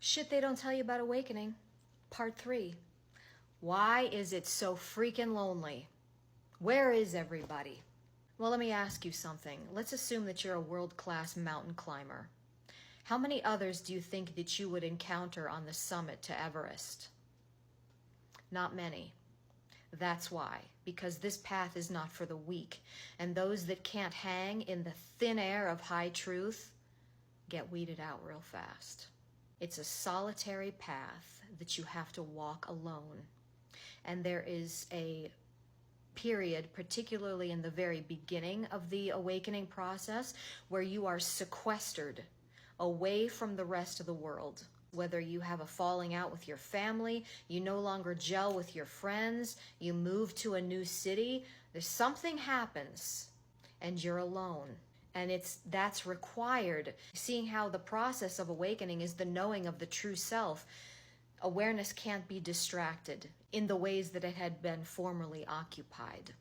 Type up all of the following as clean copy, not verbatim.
Shit they don't tell you about awakening. Part 3. Why is it so freaking lonely? Where is everybody? Well, let me ask you something. Let's assume that you're a world-class mountain climber. How many others do you think that you would encounter on the summit to Everest? Not many. That's why. Because this path is not for the weak. And those that can't hang in the thin air of high truth get weeded out real fast. It's a solitary path that you have to walk alone. And there is a period, particularly in the very beginning of the awakening process, where you are sequestered away from the rest of the world. Whether you have a falling out with your family, you no longer gel with your friends, you move to a new city, there's something happens and you're alone. And that's required. Seeing how the process of awakening is the knowing of the true self, awareness can't be distracted in the ways that it had been formerly occupied.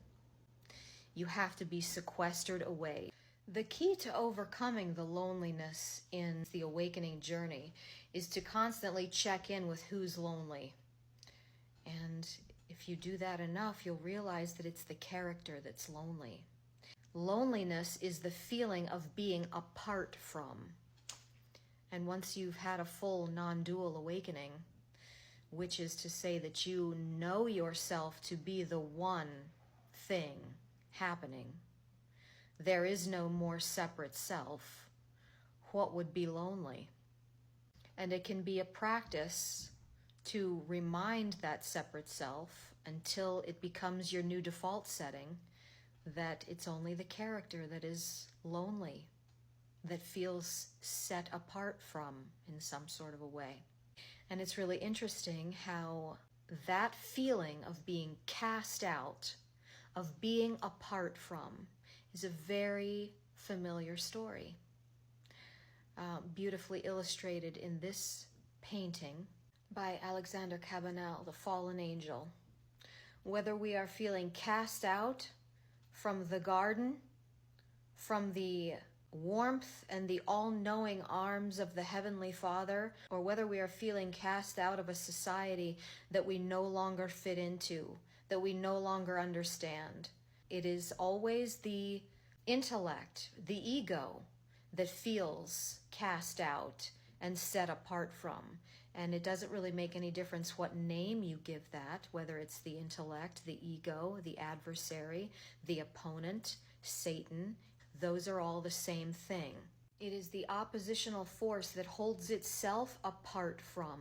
You have to be sequestered away. The key to overcoming the loneliness in the awakening journey is to constantly check in with who's lonely. And if you do that enough, you'll realize that it's the character that's lonely. Loneliness is the feeling of being apart from. And once you've had a full non-dual awakening, which is to say that you know yourself to be the one thing happening, there is no more separate self. What would be lonely? And it can be a practice to remind that separate self until it becomes your new default setting that it's only the character that is lonely, that feels set apart from in some sort of a way. And it's really interesting how that feeling of being cast out, of being apart from, is a very familiar story. Beautifully illustrated in this painting by Alexander Cabanel, The Fallen Angel. Whether we are feeling cast out from the garden, from the warmth and the all-knowing arms of the Heavenly Father, or whether we are feeling cast out of a society that we no longer fit into, that we no longer understand, it is always the intellect, the ego, that feels cast out and set apart from. And it doesn't really make any difference what name you give that, whether it's the intellect, the ego, the adversary, the opponent, Satan. Those are all the same thing. It is the oppositional force that holds itself apart from.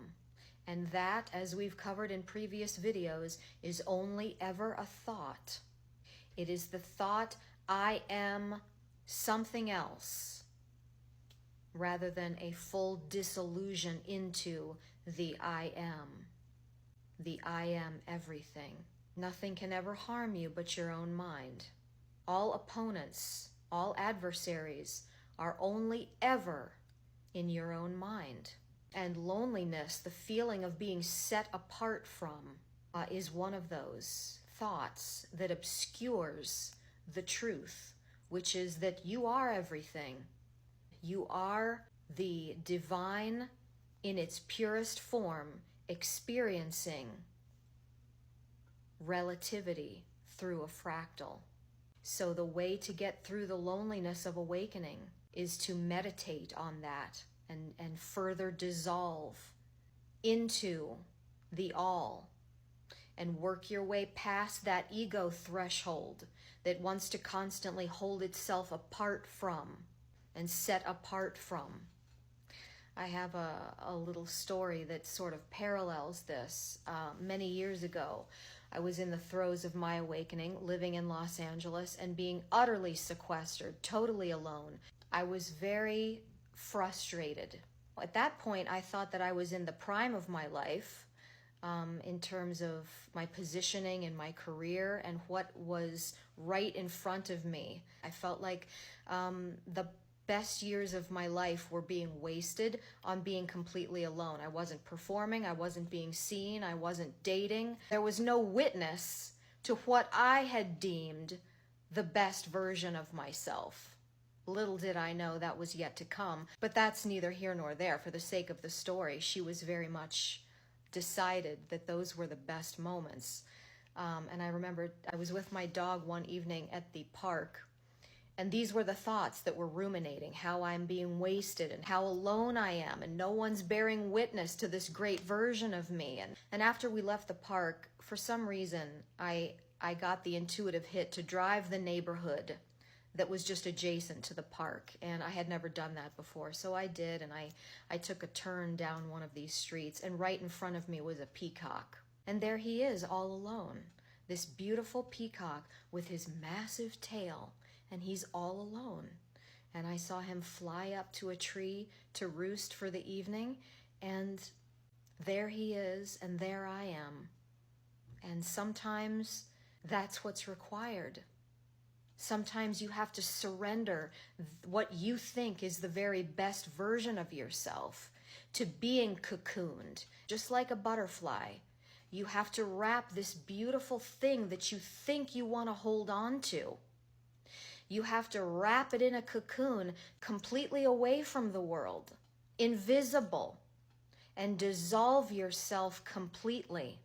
And that, as we've covered in previous videos, is only ever a thought. It is the thought, I am something else, rather than a full disillusion into the I am everything. Nothing can ever harm you but your own mind. All opponents, all adversaries are only ever in your own mind. And loneliness, the feeling of being set apart from, is one of those thoughts that obscures the truth, which is that you are everything. You are the divine in its purest form, experiencing relativity through a fractal. So the way to get through the loneliness of awakening is to meditate on that and further dissolve into the all and work your way past that ego threshold that wants to constantly hold itself apart from and set apart from. I have a little story that sort of parallels this. Many years ago, I was in the throes of my awakening, living in Los Angeles and being utterly sequestered, totally alone. I was very frustrated. At that point, I thought that I was in the prime of my life, in terms of my positioning in my career and what was right in front of me. I felt like the best years of my life were being wasted on being completely alone. I wasn't performing, I wasn't being seen, I wasn't dating. There was no witness to what I had deemed the best version of myself. Little did I know that was yet to come, but that's neither here nor there. For the sake of the story, she was very much decided that those were the best moments. And I remember I was with my dog one evening at the park, and these were the thoughts that were ruminating, how I'm being wasted and how alone I am and no one's bearing witness to this great version of me. And after we left the park, for some reason, I got the intuitive hit to drive the neighborhood that was just adjacent to the park. And I had never done that before. So I did, and I took a turn down one of these streets, and right in front of me was a peacock. And there he is all alone, this beautiful peacock with his massive tail. And he's all alone. And I saw him fly up to a tree to roost for the evening, and there he is, and there I am. And sometimes that's what's required. Sometimes you have to surrender what you think is the very best version of yourself to being cocooned, just like a butterfly. You have to wrap this beautiful thing that you think you want to hold on to. You have to wrap it in a cocoon completely away from the world, invisible, and dissolve yourself completely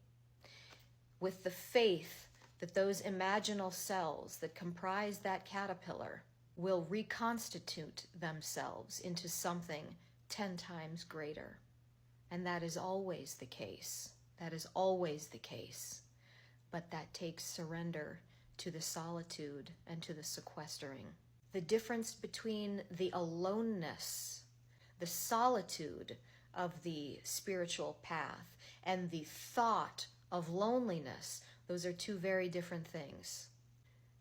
with the faith that those imaginal cells that comprise that caterpillar will reconstitute themselves into something 10 times greater. And that is always the case. That is always the case. But that takes surrender to the solitude and to the sequestering. The difference between the aloneness, the solitude of the spiritual path, and the thought of loneliness, those are two very different things.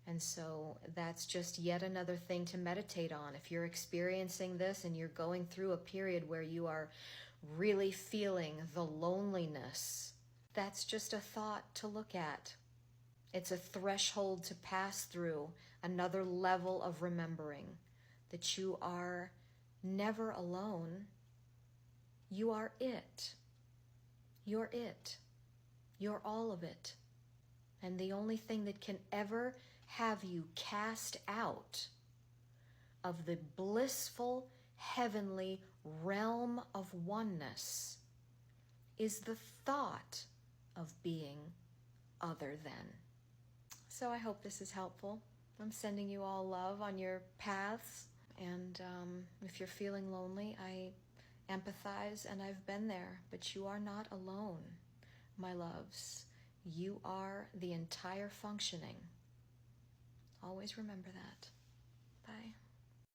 And so that's just yet another thing to meditate on. If you're experiencing this and you're going through a period where you are really feeling the loneliness, that's just a thought to look at. It's a threshold to pass through, another level of remembering that you are never alone. You are it. You're it. You're all of it. And the only thing that can ever have you cast out of the blissful, heavenly realm of oneness is the thought of being other than. So I hope this is helpful. I'm sending you all love on your paths. And if you're feeling lonely, I empathize, and I've been there. But you are not alone, my loves. You are the entire functioning. Always remember that. Bye.